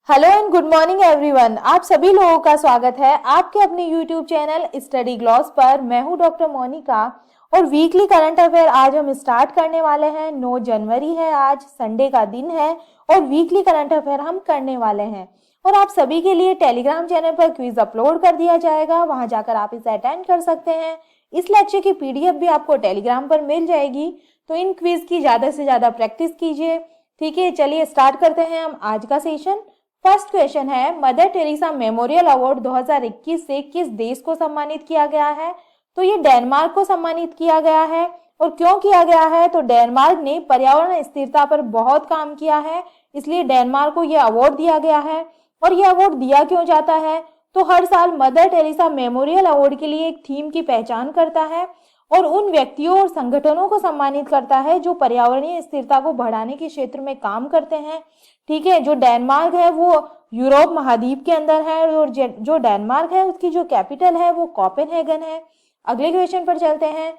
Hello and good morning everyone. आप सभी लोगों का स्वागत है आपके अपने यूट्यूब चैनल स्टडी ग्लॉस पर। मैं हूं डॉक्टर मोनिका और वीकली करंट अफेयर आज हम स्टार्ट करने वाले हैं। 9 जनवरी है, आज संडे का दिन है और वीकली करंट अफेयर हम करने वाले हैं। और आप सभी के लिए टेलीग्राम चैनल पर क्विज अपलोड कर दिया जाएगा, वहां जाकर आप इसे अटेंड कर सकते हैं। इस लेक्चर की पीडीएफ भी आपको टेलीग्राम पर मिल जाएगी, तो इन क्विज की ज्यादा से ज्यादा प्रैक्टिस कीजिए। ठीक है, चलिए स्टार्ट करते हैं हम आज का सेशन। फर्स्ट क्वेश्चन है, मदर टेरेसा मेमोरियल अवार्ड 2021 से किस देश को सम्मानित किया गया है? तो ये डेनमार्क को सम्मानित किया गया है। और क्यों किया गया है? तो डेनमार्क ने पर्यावरण स्थिरता पर बहुत काम किया है, इसलिए डेनमार्क को यह अवार्ड दिया गया है। और यह अवार्ड दिया क्यों जाता है? तो हर साल मदर टेरेसा मेमोरियल अवार्ड के लिए एक थीम की पहचान करता है और उन व्यक्तियों और संगठनों को सम्मानित करता है जो पर्यावरणीय स्थिरता को बढ़ाने के क्षेत्र में काम करते हैं। ठीक है, जो डेनमार्क है वो यूरोप महाद्वीप के अंदर है और जो डेनमार्क है उसकी जो कैपिटल है वो कोपेनहेगन है। अगले क्वेश्चन पर चलते हैं।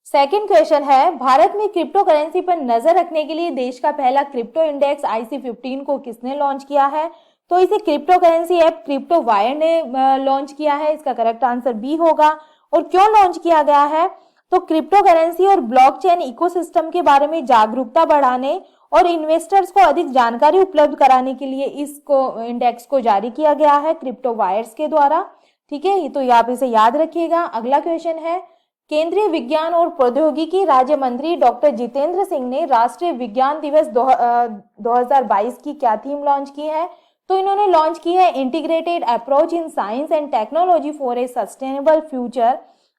सेकंड क्वेश्चन है, भारत में क्रिप्टो करेंसी पर नजर रखने के लिए देश का पहला क्रिप्टो इंडेक्स IC15 को किसने लॉन्च किया है? तो इसे crypto currency app crypto wire ने लॉन्च किया है। इसका करेक्ट आंसर बी होगा। और क्यों लॉन्च किया गया है? तो क्रिप्टो करेंसी और ब्लॉकचेन इकोसिस्टम के बारे में जागरूकता बढ़ाने और इन्वेस्टर्स को अधिक जानकारी उपलब्ध कराने के लिए इसको इंडेक्स को जारी किया गया है क्रिप्टो वायर्स के द्वारा। ठीक है, तो आप इसे याद रखिएगा। अगला क्वेश्चन है, केंद्रीय विज्ञान और प्रौद्योगिकी राज्य मंत्री डॉक्टर जितेंद्र सिंह ने राष्ट्रीय विज्ञान दिवस 2022 की क्या थीम लॉन्च की है? तो इन्होंने लॉन्च की है integrated approach in science and technology for a sustainable future.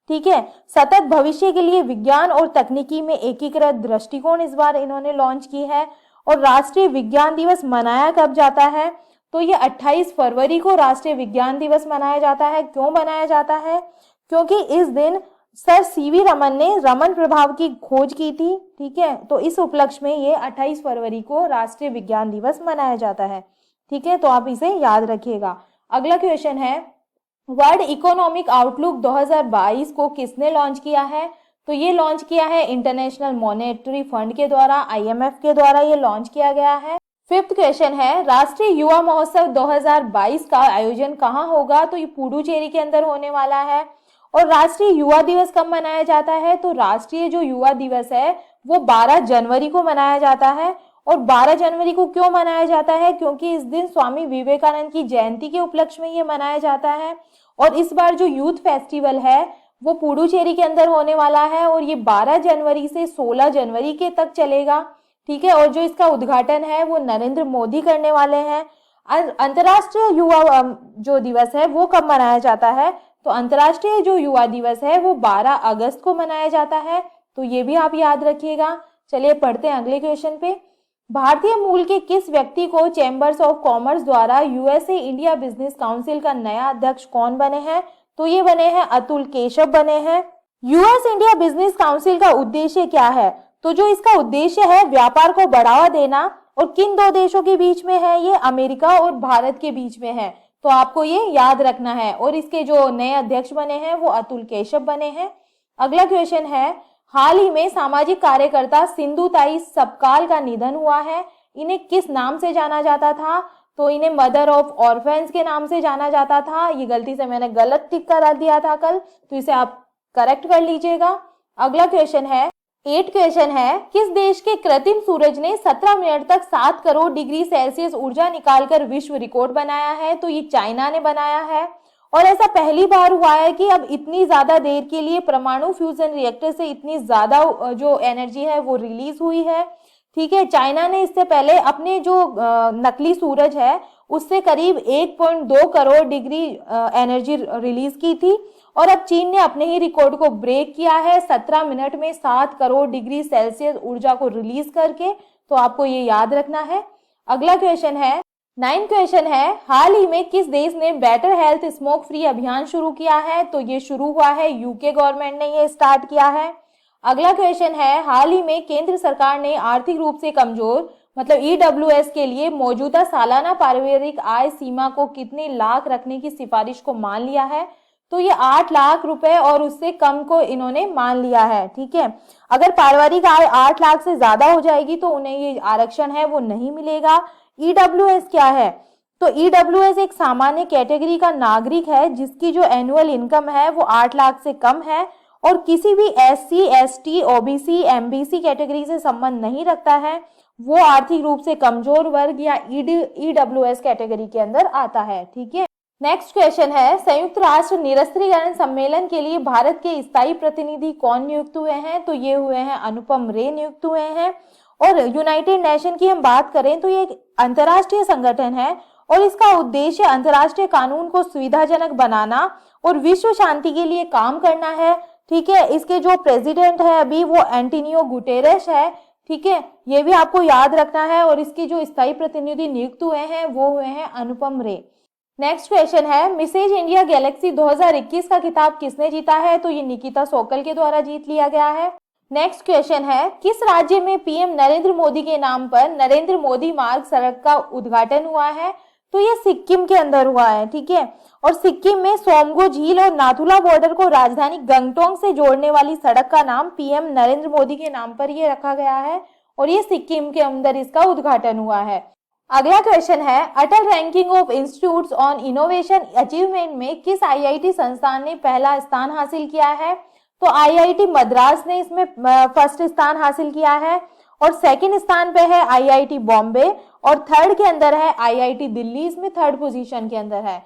ठीक है, सतत भविष्य के लिए विज्ञान और तकनीकी में एकीकृत दृष्टिकोण इस बार इन्होंने लॉन्च की है। और राष्ट्रीय विज्ञान दिवस मनाया कब जाता है? तो ये 28 फरवरी को राष्ट्रीय विज्ञान दिवस मनाया जाता है। क्यों मनाया जाता है? क्योंकि इस दिन सर सीवी रमन ने रमन प्रभाव की खोज की थी। ठीक है, तो इस उपलक्ष्य में ये 28 फरवरी को राष्ट्रीय विज्ञान दिवस मनाया जाता है। ठीक है, तो आप इसे याद रखिएगा। अगला क्वेश्चन है, वर्ल्ड इकोनॉमिक आउटलुक 2022 को किसने लॉन्च किया है? तो ये लॉन्च किया है इंटरनेशनल मॉनेटरी फंड के द्वारा, IMF के द्वारा ये लॉन्च किया गया है। फिफ्थ क्वेश्चन है, राष्ट्रीय युवा महोत्सव 2022 का आयोजन कहाँ होगा? तो ये पुडुचेरी के अंदर होने वाला है। और राष्ट्रीय युवा दिवस कब मनाया जाता है? तो राष्ट्रीय जो युवा दिवस है वो 12 जनवरी को मनाया जाता है। और 12 जनवरी को क्यों मनाया जाता है? क्योंकि इस दिन स्वामी विवेकानंद की जयंती के उपलक्ष्य में ये मनाया जाता है। और इस बार जो यूथ फेस्टिवल है वो पुडुचेरी के अंदर होने वाला है और ये 12 जनवरी से 16 जनवरी के तक चलेगा। ठीक है, और जो इसका उद्घाटन है वो नरेंद्र मोदी करने वाले हैं। अंतर्राष्ट्रीय युवा जो दिवस है वो कब मनाया जाता है? तो अंतर्राष्ट्रीय जो युवा दिवस है वो 12 अगस्त को मनाया जाता है। तो ये भी आप याद रखिएगा। चलिए पढ़ते हैं अगले क्वेश्चन पे। भारतीय मूल के किस व्यक्ति को चैम्बर्स ऑफ कॉमर्स द्वारा USA इंडिया बिजनेस काउंसिल का नया अध्यक्ष कौन बने हैं? तो ये बने हैं अतुल केशव बने हैं। US इंडिया बिजनेस काउंसिल का उद्देश्य क्या है? तो जो इसका उद्देश्य है व्यापार को बढ़ावा देना। और किन दो देशों के बीच में है? ये अमेरिका और भारत के बीच में है। तो आपको ये याद रखना है। और इसके जो नए अध्यक्ष बने हैं वो अतुल केशव बने हैं। अगला क्वेश्चन है, हाल ही में सामाजिक कार्यकर्ता सिंधुताई सपकाल का निधन हुआ है। इन्हें किस नाम से जाना जाता था? तो इन्हें मदर ऑफ ऑर्फेन्स के नाम से जाना जाता था। ये गलती से मैंने गलत टिक करा दिया था कल, तो इसे आप करेक्ट कर लीजिएगा। अगला क्वेश्चन है, 8 क्वेश्चन है, किस देश के कृत्रिम सूरज ने 17 मिनट तक 7 करोड़ डिग्री सेल्सियस ऊर्जा निकालकर विश्व रिकॉर्ड बनाया है? तो ये चाइना ने बनाया है। और ऐसा पहली बार हुआ है कि अब इतनी ज्यादा देर के लिए परमाणु फ्यूजन रिएक्टर से इतनी ज्यादा जो एनर्जी है वो रिलीज हुई है। ठीक है, चाइना ने इससे पहले अपने जो नकली सूरज है उससे करीब 1.2 करोड़ डिग्री एनर्जी रिलीज की थी। और अब चीन ने अपने ही रिकॉर्ड को ब्रेक किया है 17 मिनट में 7 करोड़ डिग्री सेल्सियस ऊर्जा को रिलीज करके। तो आपको ये याद रखना है। अगला क्वेश्चन है, 9 क्वेश्चन है, हाल ही में किस देश ने बेटर हेल्थ स्मोक फ्री अभियान शुरू किया है? तो ये शुरू हुआ है UK गवर्नमेंट ने ये स्टार्ट किया है। अगला क्वेश्चन है, हाल ही में केंद्र सरकार ने आर्थिक रूप से कमजोर मतलब EWS के लिए मौजूदा सालाना पारिवारिक आय सीमा को कितने लाख रखने की सिफारिश को मान लिया है? तो ये 8 लाख रुपए और उससे कम को इन्होंने मान लिया है। ठीक है, अगर पारिवारिक आय 8 लाख से ज्यादा हो जाएगी तो उन्हें ये आरक्षण है वो नहीं मिलेगा। EWS क्या है? तो ईडब्ल्यूएस एक सामान्य कैटेगरी का नागरिक है जिसकी जो एनुअल इनकम है वो 8 लाख से कम है और किसी भी SC, ST, OBC, MBC category से संबंध नहीं रखता है। वो आर्थिक रूप से कमजोर वर्ग या ईडब्ल्यूएस कैटेगरी के अंदर आता है। ठीक है। नेक्स्ट क्वेश्चन है, संयुक्त राष्ट्र निरस्त्रीकरण सम्मेलन के लिए भारत के स्थायी प्रतिनिधि कौन नियुक्त हुए हैं? तो ये हुए हैं अनुपम रे नियुक्त हुए हैं। और यूनाइटेड नेशन की हम बात करें तो ये एक अंतर्राष्ट्रीय संगठन है और इसका उद्देश्य अंतर्राष्ट्रीय कानून को सुविधाजनक बनाना और विश्व शांति के लिए काम करना है। ठीक है। इसके जो प्रेसिडेंट है अभी वो एंटोनियो गुटेरेस है। ठीक है, ये भी आपको याद रखना है। और इसके जो स्थायी प्रतिनिधि नियुक्त हुए हैं वो हुए हैं अनुपम रे। नेक्स्ट क्वेश्चन है, मिसेज इंडिया गैलेक्सी 2021 का खिताब किसने जीता है? तो ये निकिता सोकल के द्वारा जीत लिया गया है। नेक्स्ट क्वेश्चन है, किस राज्य में पीएम नरेंद्र मोदी के नाम पर नरेंद्र मोदी मार्ग सड़क का उद्घाटन हुआ है? तो ये सिक्किम के अंदर हुआ है। ठीक है। और सिक्किम में सोमगो झील और नाथुला बॉर्डर को राजधानी गंगटोक से जोड़ने वाली सड़क का नाम पीएम नरेंद्र मोदी के नाम पर ये रखा गया है और ये सिक्किम के अंदर इसका उद्घाटन हुआ है। अगला क्वेश्चन है, Atal ranking of institutes on innovation achievement में किस आईआईटी संस्थान ने पहला स्थान हासिल किया है? तो आईआईटी मद्रास ने इसमें फर्स्ट स्थान हासिल किया है और सेकंड स्थान पे है आईआईटी बॉम्बे और थर्ड के अंदर है आईआईटी दिल्ली, इसमें थर्ड पोजीशन के अंदर है।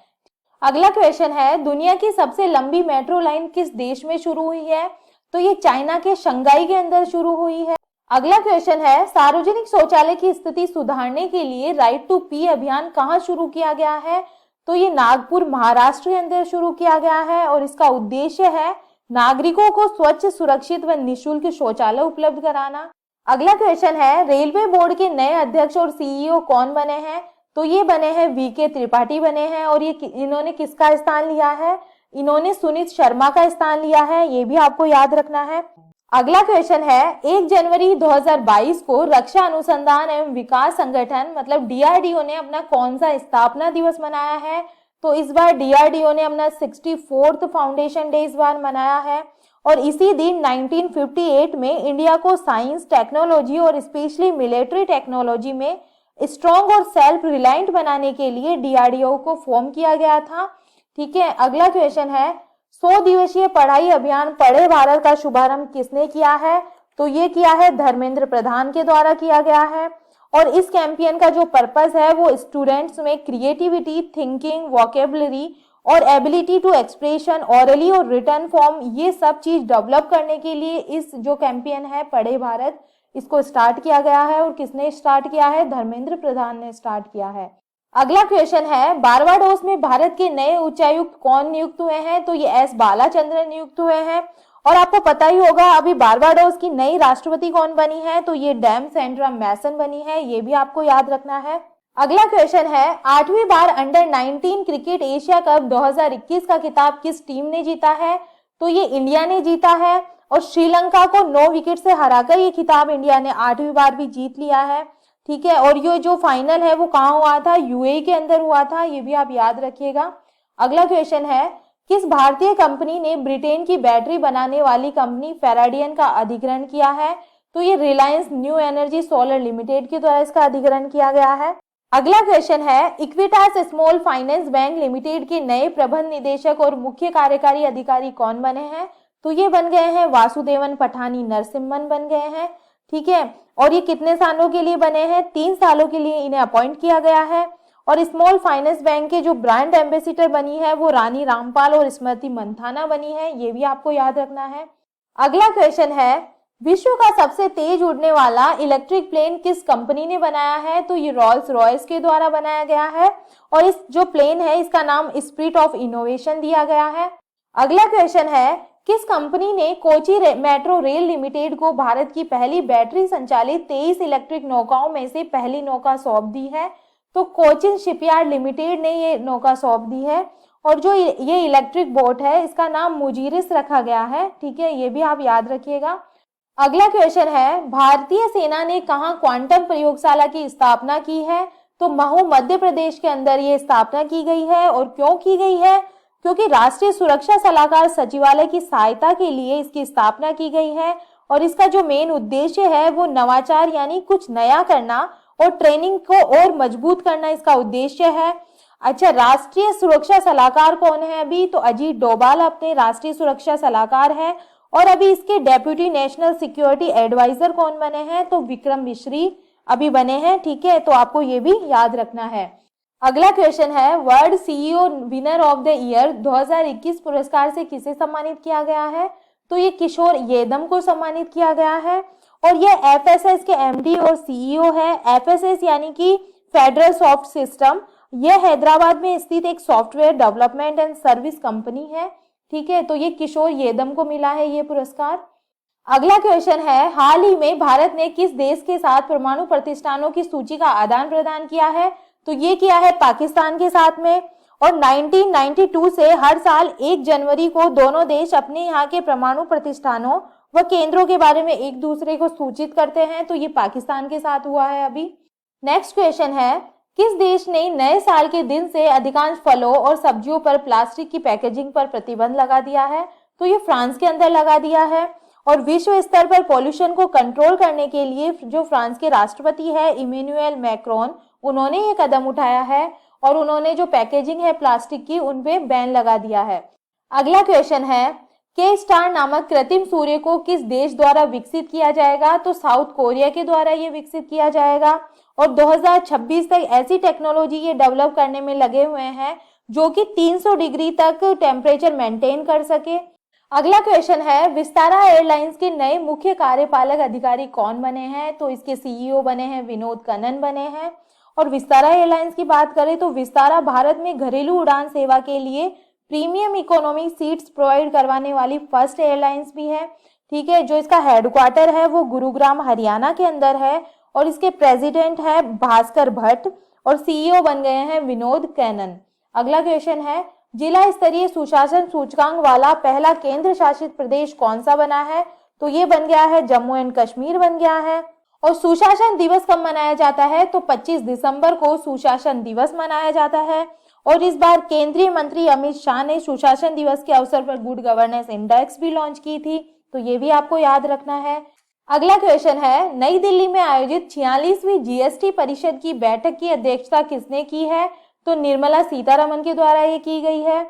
अगला क्वेश्चन है, दुनिया की सबसे लंबी मेट्रो लाइन किस देश में शुरू हुई है? तो ये चाइना के शंघाई के अंदर शुरू हुई है। अगला क्वेश्चन है, सार्वजनिक शौचालय की स्थिति सुधारने के लिए राइट टू पी अभियान कहाँ शुरू किया गया है? तो ये नागपुर महाराष्ट्र के अंदर शुरू किया गया है और इसका उद्देश्य है नागरिकों को स्वच्छ, सुरक्षित व निःशुल्क शौचालय उपलब्ध कराना। अगला क्वेश्चन है, रेलवे बोर्ड के नए अध्यक्ष और सीईओ कौन बने हैं? तो ये बने हैं वीके त्रिपाठी बने हैं और ये इन्होंने किसका स्थान लिया है? इन्होंने सुनीत शर्मा का स्थान लिया है, ये भी आपको याद रखना है। अगला क्वेश्चन है, 1 जनवरी 2022 को रक्षा अनुसंधान एवं विकास संगठन मतलब डीआरडीओ ने अपना कौन सा स्थापना दिवस मनाया है? तो इस बार डीआरडीओ ने अपना 64th फाउंडेशन डे इस बार मनाया है और इसी दिन 1958 में इंडिया को साइंस, टेक्नोलॉजी और स्पेशली मिलिट्री टेक्नोलॉजी में स्ट्रॉन्ग और सेल्फ रिलायंट बनाने के लिए डीआरडीओ को फॉर्म किया गया था। ठीक है। अगला क्वेश्चन है, 100 दिवसीय पढ़ाई अभियान पढ़े भारत का शुभारंभ किसने किया है? तो ये किया है धर्मेंद्र प्रधान के द्वारा किया गया है और इस कैंपेन का जो पर्पस है वो स्टूडेंट्स में क्रिएटिविटी, थिंकिंग, वोकेबलरी और एबिलिटी टू एक्सप्रेशन ऑरली और रिटर्न फॉर्म ये सब चीज डेवलप करने के लिए इस जो कैंपेन है पढ़े भारत इसको स्टार्ट किया गया है। और किसने स्टार्ट किया है? धर्मेंद्र प्रधान ने स्टार्ट किया है। अगला क्वेश्चन है, बारबाडोस में भारत के नए उच्चायुक्त कौन नियुक्त हुए हैं? तो ये एस बालाचंद्रन नियुक्त हुए हैं। और आपको पता ही होगा अभी बारबाडोस की नई राष्ट्रपति कौन बनी है? तो ये डैम सेंड्रा मैसन बनी है, ये भी आपको याद रखना है। अगला क्वेश्चन है, 8वीं बार अंडर 19 क्रिकेट एशिया कप 2021 का खिताब किस टीम ने जीता है? तो ये इंडिया ने जीता है और श्रीलंका को 9 विकेट से हराकर ये खिताब इंडिया ने 8वीं बार भी जीत लिया है। ठीक है। और ये जो फाइनल है वो कहाँ हुआ था? यूएई के अंदर हुआ था, ये भी आप याद रखिएगा। अगला क्वेश्चन है, किस भारतीय कंपनी ने ब्रिटेन की बैटरी बनाने वाली कंपनी फेराडियन का अधिग्रहण किया है? तो ये Reliance new energy solar limited के द्वारा इसका अधिग्रहण किया गया है। अगला क्वेश्चन है, Equitas small finance bank limited के नए प्रबंध निदेशक और मुख्य कार्यकारी अधिकारी कौन बने हैं? तो ये बन गए हैं वासुदेवन पठानी नरसिम्हन बन गए हैं। ठीक है। और ये कितने सालों के लिए बने हैं? 3 सालों के लिए इन्हें अपॉइंट किया गया है। और स्मॉल फाइनेंस बैंक के जो ब्रांड एम्बेसिडर बनी है वो रानी रामपाल और स्मृति मंथाना बनी है, ये भी आपको याद रखना है। अगला क्वेश्चन है, विश्व का सबसे तेज उड़ने वाला इलेक्ट्रिक प्लेन किस कंपनी ने बनाया है? तो ये रॉल्स रॉयस के द्वारा बनाया गया है और इस जो प्लेन है इसका नाम स्पिरिट ऑफ इनोवेशन दिया गया है। अगला क्वेश्चन है, किस कंपनी ने कोची मेट्रो रेल लिमिटेड को भारत की पहली बैटरी संचालित 23 इलेक्ट्रिक नौकाओं में से पहली नौका सौंप दी है? तो कोचिन शिपयार्ड लिमिटेड ने ये नौका सौंप दी है और जो ये इलेक्ट्रिक बोट है इसका नाम मुजीरिस रखा गया है। ठीक है, ये भी आप याद रखिएगा। अगला क्वेश्चन है, भारतीय सेना ने कहाँ क्वांटम प्रयोगशाला की स्थापना की है? तो महू मध्य प्रदेश के अंदर ये स्थापना की गई है। और क्यों की गई है? क्योंकि राष्ट्रीय सुरक्षा सलाहकार सचिवालय की सहायता के लिए इसकी स्थापना की गई है और इसका जो मेन उद्देश्य है वो नवाचार यानी कुछ नया करना और ट्रेनिंग को और मजबूत करना इसका उद्देश्य है। अच्छा, राष्ट्रीय सुरक्षा सलाहकार कौन है अभी? तो अजीत डोभाल अपने राष्ट्रीय सुरक्षा सलाहकार है। और अभी इसके डेप्यूटी नेशनल सिक्योरिटी एडवाइजर कौन बने हैं? तो विक्रम मिश्री अभी बने हैं। ठीक है, तो आपको ये भी याद रखना है। अगला क्वेश्चन है, world CEO winner of the year 2021 पुरस्कार से किसे सम्मानित किया गया है? तो ये किशोर येदम को सम्मानित किया गया है। और ये एफएसएस के एमडी और सीईओ है। एफएसएस यानी कि फेडरल सॉफ्ट सिस्टम, यह हैदराबाद में स्थित एक software development and service company है। ठीक है, तो ये किशोर येदम को मिला है ये पुरस्कार। अगला क्वेश्चन है, हाल ही में भारत ने किस देश के साथ परमाणु प्रतिष्ठानों की सूची का आदान प्रदान किया है? तो ये किया है पाकिस्तान के साथ में। और 1992 से हर साल 1 जनवरी को दोनों देश अपने यहाँ के परमाणु प्रतिष्ठानों व केंद्रों के बारे में एक दूसरे को सूचित करते हैं। तो ये पाकिस्तान के साथ हुआ है अभी। नेक्स्ट क्वेश्चन है, किस देश ने नए साल के दिन से अधिकांश फलों और सब्जियों पर प्लास्टिक की पैकेजिंग पर प्रतिबंध लगा दिया है? तो ये फ्रांस के अंदर लगा दिया है। और विश्व स्तर पर पॉल्यूशन को कंट्रोल करने के लिए जो फ्रांस के राष्ट्रपति है इमैनुअल मैक्रोन, उन्होंने ये कदम उठाया है और उन्होंने जो पैकेजिंग है प्लास्टिक की उन पे बैन लगा दिया है। अगला क्वेश्चन है, के स्टार नामक कृत्रिम सूर्य को किस देश द्वारा विकसित किया जाएगा? तो साउथ कोरिया के द्वारा ये विकसित किया जाएगा। और 2026 तक ऐसी टेक्नोलॉजी ये डेवलप करने में लगे हुए हैं जो कि 300 डिग्री तक टेम्परेचर मेंटेन कर सके। अगला क्वेश्चन है, विस्तारा एयरलाइंस के नए मुख्य कार्यपालक अधिकारी कौन बने हैं? तो इसके सीईओ बने हैं विनोद कनन बने हैं। और विस्तारा एयरलाइंस की बात करें तो विस्तारा भारत में घरेलू उड़ान सेवा के लिए प्रीमियम इकोनॉमी सीट्स प्रोवाइड करवाने वाली फर्स्ट एयरलाइंस भी है। ठीक है, जो इसका हेडक्वार्टर है वो गुरुग्राम हरियाणा के अंदर है। और इसके प्रेसिडेंट है भास्कर भट्ट और सीईओ बन गए हैं विनोद कैनन। अगला क्वेश्चन है, जिला स्तरीय सुशासन सूचकांक वाला पहला केंद्र शासित प्रदेश कौन सा बना है? तो ये बन गया है जम्मू एंड कश्मीर बन गया है। और सुशासन दिवस कब मनाया जाता है? तो 25 दिसंबर को सुशासन दिवस मनाया जाता है। और इस बार केंद्रीय मंत्री अमित शाह ने सुशासन दिवस के अवसर पर गुड गवर्नेंस इंडेक्स भी लॉन्च की थी। तो ये भी आपको याद रखना है। अगला क्वेश्चन है, नई दिल्ली में आयोजित 46वीं जीएसटी परिषद की बैठक की अध्यक्षता किसने की है? तो निर्मला सीतारमन के द्वारा ये की गई है।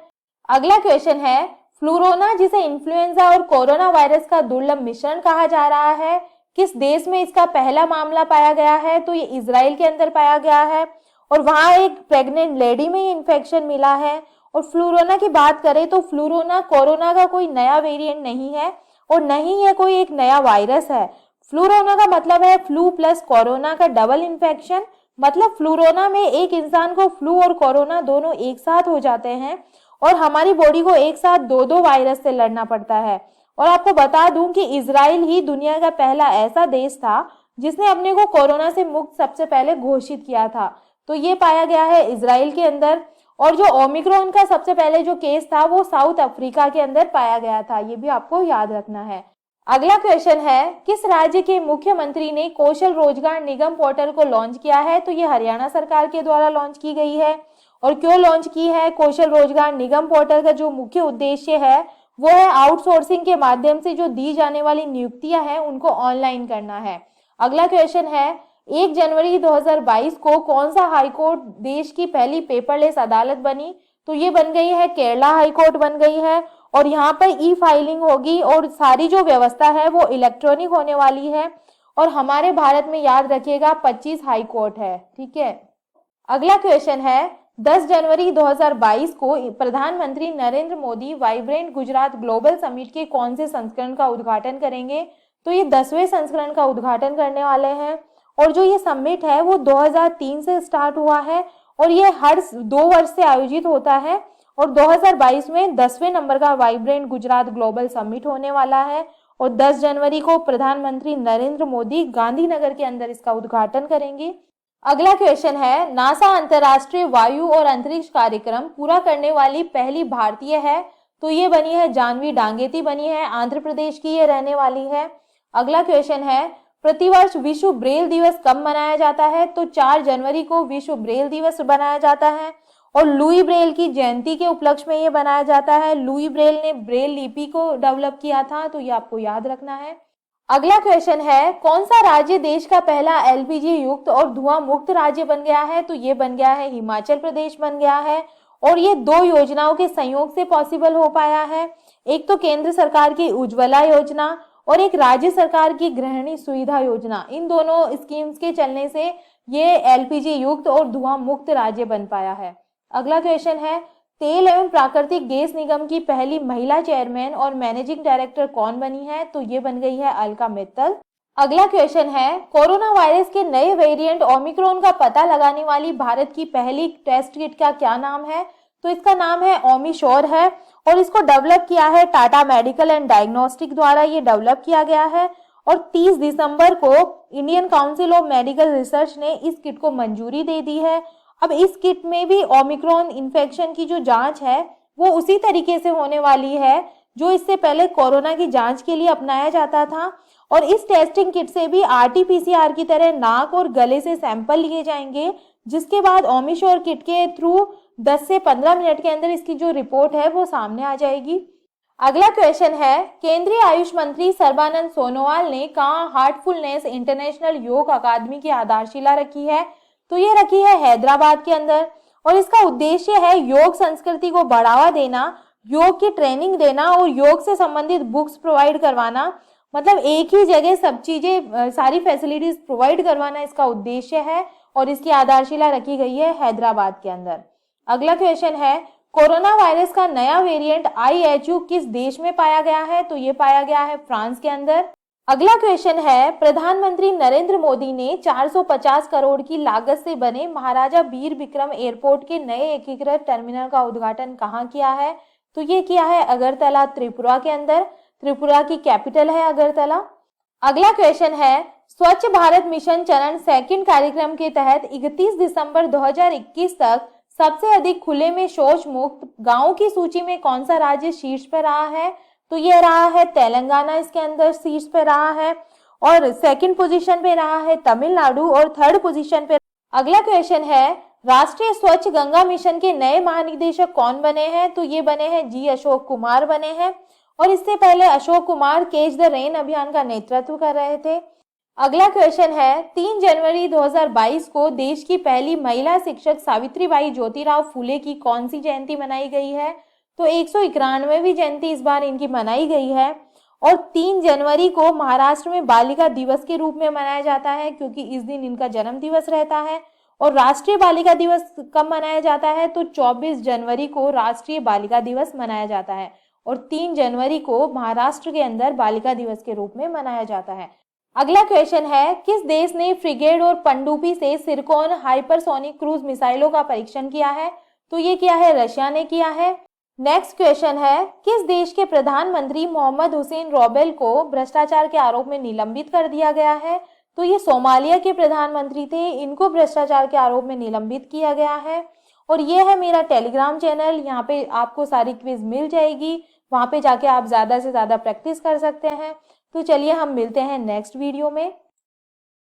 अगला क्वेश्चन है, फ्लूरोना जिसे इन्फ्लुएंजा और कोरोना वायरस का दुर्लभ मिश्रण कहा जा रहा है, किस देश में इसका पहला मामला पाया गया है? तो ये इजराइल के अंदर पाया गया है। और वहां एक प्रेग्नेंट लेडी में ये इन्फेक्शन मिला है। और फ्लूरोना की बात करें तो फ्लूरोना कोरोना का कोई नया वेरिएंट नहीं है और नहीं ये कोई एक नया वायरस है। फ्लूरोना का मतलब है फ्लू प्लस कोरोना का डबल इन्फेक्शन। मतलब फ्लूरोना में एक इंसान को फ्लू और कोरोना दोनों एक साथ हो जाते हैं और हमारी बॉडी को एक साथ दो वायरस से लड़ना पड़ता है। और आपको बता दूं कि इजराइल ही दुनिया का पहला ऐसा देश था जिसने अपने को कोरोना से मुक्त सबसे पहले घोषित किया था। तो ये पाया गया है इजराइल के अंदर। और जो ओमिक्रॉन का सबसे पहले जो केस था वो साउथ अफ्रीका के अंदर पाया गया था। ये भी आपको याद रखना है। अगला क्वेश्चन है, किस राज्य के मुख्यमंत्री ने कौशल रोजगार निगम पोर्टल को लॉन्च किया है? तो ये हरियाणा सरकार के द्वारा लॉन्च की गई है। और क्यों लॉन्च की है? कौशल रोजगार निगम पोर्टल का जो मुख्य उद्देश्य है वो है आउटसोर्सिंग के माध्यम से जो दी जाने वाली नियुक्तियां हैं उनको ऑनलाइन करना है। अगला क्वेश्चन है, 1 जनवरी 2022 को कौन सा हाईकोर्ट देश की पहली पेपरलेस अदालत बनी? तो ये बन गई है केरला हाईकोर्ट बन गई है। और यहाँ पर ई फाइलिंग होगी और सारी जो व्यवस्था है वो इलेक्ट्रॉनिक होने वाली है। और हमारे भारत में याद रखिएगा 25 हाईकोर्ट है। ठीक है, अगला क्वेश्चन है, 10 जनवरी 2022 को प्रधानमंत्री Narendra Modi vibrant Gujarat global summit के कौन से संस्करण का उद्घाटन करेंगे? तो ये 10वें संस्करण का उद्घाटन करने वाले हैं। और जो ये समिट है वो 2003 से स्टार्ट हुआ है और ये हर 2 वर्ष से आयोजित होता है। और 2022 में 10वें नंबर का वाइब्रेंट गुजरात ग्लोबल समिट होने वाला है। और 10 जनवरी को प्रधानमंत्री नरेंद्र मोदी गांधीनगर के अंदर इसका उद्घाटन करेंगे। अगला क्वेश्चन है, नासा अंतर्राष्ट्रीय वायु और अंतरिक्ष कार्यक्रम पूरा करने वाली पहली भारतीय है? तो ये बनी है जानवी डांगेती बनी है, आंध्र प्रदेश की ये रहने वाली है। अगला क्वेश्चन है, प्रतिवर्ष विश्व ब्रेल दिवस कब मनाया जाता है? तो 4 जनवरी को विश्व ब्रेल दिवस मनाया जाता है। और लुई ब्रेल की जयंती के उपलक्ष्य में ये बनाया जाता है। लुई ब्रेल ने ब्रेल लिपि को डेवलप किया था। तो ये आपको याद रखना है। अगला क्वेश्चन है, कौन सा राज्य देश का पहला एलपीजी युक्त और धुआं मुक्त राज्य बन गया है? तो ये बन गया है हिमाचल प्रदेश बन गया है। और ये दो योजनाओं के संयोग से पॉसिबल हो पाया है। एक तो केंद्र सरकार की उज्ज्वला योजना और एक राज्य सरकार की गृहिणी सुविधा योजना। इन दोनों स्कीम्स के चलने से ये एलपीजी युक्त और धुआं मुक्त राज्य बन पाया है। अगला क्वेश्चन है, तेल एवं प्राकृतिक गैस निगम की पहली महिला चेयरमैन और मैनेजिंग डायरेक्टर कौन बनी है? तो ये बन गई है अलका मित्तल। अगला क्वेश्चन है, कोरोना वायरस के नए वेरिएंट ओमिक्रॉन का पता लगाने वाली भारत की पहली टेस्ट किट का क्या नाम है? तो इसका नाम है ओमिशोर है और इसको डेवलप किया है टाटा मेडिकल एंड डायग्नोस्टिक द्वारा ये डेवलप किया गया है। और 30 दिसंबर को Indian council of medical research ने इस किट को मंजूरी दे दी है। अब इस किट में भी ओमिक्रॉन इन्फेक्शन की जो जांच है वो उसी तरीके से होने वाली है जो इससे पहले कोरोना की जांच के लिए अपनाया जाता था। और इस टेस्टिंग किट से भी आरटीपीसीआर की तरह नाक और गले से सैंपल लिए जाएंगे, जिसके बाद ओमिशोर किट के थ्रू 10 से 15 मिनट के अंदर इसकी जो रिपोर्ट है वो सामने आ जाएगी। अगला क्वेश्चन है, केंद्रीय आयुष मंत्री सर्बानंद सोनोवाल ने कहाँ हार्टफुलनेस इंटरनेशनल योग अकादमी की आधारशिला रखी है? तो ये रखी है हैदराबाद के अंदर। और इसका उद्देश्य है योग संस्कृति को बढ़ावा देना, योग की ट्रेनिंग देना और योग से संबंधित बुक्स प्रोवाइड करवाना। मतलब एक ही जगह सब चीजें, सारी फैसिलिटीज प्रोवाइड करवाना इसका उद्देश्य है और इसकी आधारशिला रखी गई है हैदराबाद के अंदर। अगला क्वेश्चन है, कोरोना वायरस का नया वेरिएंट IHU किस देश में पाया गया है? तो ये पाया गया है फ्रांस के अंदर। अगला क्वेश्चन है, प्रधानमंत्री नरेंद्र मोदी ने 450 करोड़ की लागत से बने महाराजा वीर विक्रम एयरपोर्ट के नए एकीकृत टर्मिनल का उद्घाटन कहाँ किया है? तो ये किया है अगरतला, त्रिपुरा के अंदर। त्रिपुरा की कैपिटल है अगरतला। अगला क्वेश्चन है, स्वच्छ भारत मिशन चरण 2 कार्यक्रम के तहत 31 दिसंबर 2021 तक सबसे अधिक खुले में शौच मुक्त गांवों की सूची में कौन सा राज्य शीर्ष पर रहा है? तो ये रहा है तेलंगाना, इसके अंदर शीर्ष पे रहा है। और सेकंड पोजीशन पे रहा है तमिलनाडु और थर्ड पोजीशन पे। अगला क्वेश्चन है, राष्ट्रीय स्वच्छ गंगा मिशन के नए महानिदेशक कौन बने हैं? तो ये बने हैं जी अशोक कुमार बने हैं। और इससे पहले Ashok Kumar catch the rain अभियान का नेतृत्व कर रहे थे। अगला क्वेश्चन है, 3 जनवरी 2022 को देश की पहली महिला शिक्षक सावित्रीबाई ज्योतिराव फूले की कौन सी जयंती मनाई गई है? तो 191वीं जयंती इस बार इनकी मनाई गई है। और 3 जनवरी को महाराष्ट्र में बालिका दिवस के रूप में मनाया जाता है क्योंकि इस दिन इनका जन्म दिवस रहता है। और राष्ट्रीय बालिका दिवस कब मनाया जाता है? तो 24 जनवरी को राष्ट्रीय बालिका दिवस मनाया जाता है और 3 जनवरी को महाराष्ट्र के अंदर बालिका दिवस के रूप में मनाया जाता है। अगला क्वेश्चन है, किस देश ने फ्रिगेट और पनडुब्बी से सिरकोन हाइपरसोनिक क्रूज मिसाइलों का परीक्षण किया है? तो ये किया है रशिया ने किया है। नेक्स्ट क्वेश्चन है, किस देश के प्रधानमंत्री मोहम्मद हुसैन रोबेल को भ्रष्टाचार के आरोप में निलंबित कर दिया गया है? तो ये सोमालिया के प्रधानमंत्री थे, इनको भ्रष्टाचार के आरोप में निलंबित किया गया है। और ये है मेरा टेलीग्राम चैनल, यहाँ पे आपको सारी क्विज मिल जाएगी, वहाँ पे जाके आप ज़्यादा से ज़्यादा प्रैक्टिस कर सकते हैं। तो चलिए हम मिलते हैं नेक्स्ट वीडियो में।